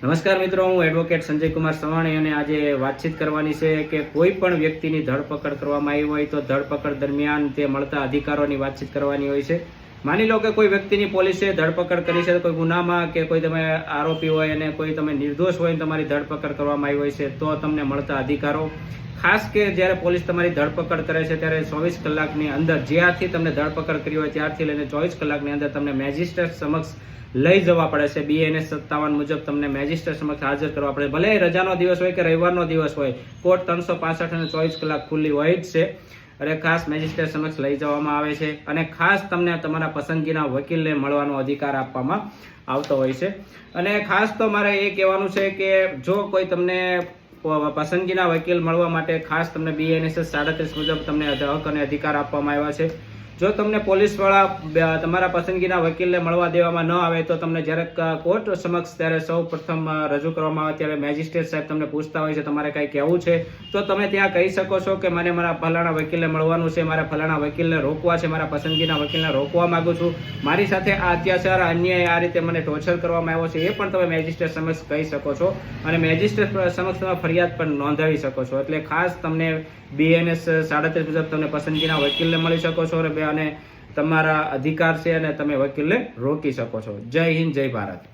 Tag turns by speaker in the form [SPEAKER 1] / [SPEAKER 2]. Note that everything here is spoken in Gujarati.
[SPEAKER 1] નમસ્કાર મિત્રો, હું એડવોકેટ સંજય કુમાર સવાણી અને આજે વાતચીત કરવાની છે કે કોઈ પણ વ્યક્તિની ધરપકડ કરવામાં આવી હોય તો ધરપકડ દરમિયાન તે મળતા અધિકારોની વાતચીત કરવાની હોય છે. માની લો કે કોઈ વ્યક્તિની પોલીસે ધરપકડ કરી છે, કોઈ ગુનામાં કે કોઈ તમે આરોપી હોય અને કોઈ તમે નિર્દોષ હોય તમારી ધરપકડ કરવામાં આવી હોય છે તો તમને મળતા અધિકારો. ખાસ કે જ્યારે પોલીસ તમારી ધરપકડ કરે છે ત્યારે 24 કલાકની અંદર જ્યારથી તમને ધરપકડ કરી હોય ત્યારથી લઈને 24 કલાકની અંદર તમને મેજિસ્ટ્રેટ સમક્ષ લઈ જવા પડે છે. BNS 57 મુજબ તમને મેજિસ્ટ્રેટ સમક્ષ હાજર કરવા પડે. ભલે રજાનો દિવસ હોય કે રવિવારનો દિવસ હોય, કોર્ટ 365 અને 24 કલાક ખુલ્લી હોય જ છે. અને ખાસ મેજિસ્ટ્રેટ સમક્ષ લઈ જવામાં આવે છે અને ખાસ તમને તમારા પસંદગીના વકીલને મળવાનો અધિકાર આપવામાં આવતો હોય છે. અને ખાસ તો મારે એ કહેવાનું છે કે જો કોઈ તમને પસંદગીના વકીલ મળવા માટે ખાસ તમને BNS 37 મુજબ તમને હક અને અધિકાર આપવામાં આવ્યા છે. જો તમને પોલીસવાળા તમારા પસંદગીના વકીલને મળવા દેવામાં ન આવે તો તમને જ્યારે કોર્ટ સમક્ષ ત્યારે સૌ પ્રથમ રજૂ કરવામાં આવે ત્યારે મેજિસ્ટ્રેટ સાહેબ તમને પૂછતા હોય છે તમારે કંઈ કહેવું છે તો તમે ત્યાં કહી શકો છો કે મને મારા ફલાણા વકીલને મળવાનું છે, મારા ફલાણા વકીલને રોકવા છે, મારા પસંદગીના વકીલને રોકવા માંગુ છું, મારી સાથે આ અત્યાચાર અન્યાય આ રીતે મને ટોર્ચર કરવામાં આવ્યો છે, એ પણ તમે મેજિસ્ટ્રેટ સમક્ષ કહી શકો છો અને મેજિસ્ટ્રેટ સમક્ષ તમે ફરિયાદ પણ નોંધાવી શકો છો. એટલે ખાસ તમને BNS 37 મુજબ તમને પસંદગીના વકીલને મળી શકો છો અને તમારા અધિકાર છે અને તમે વકીલને રોકી શકો છો. જય હિન્દ, જય ભારત.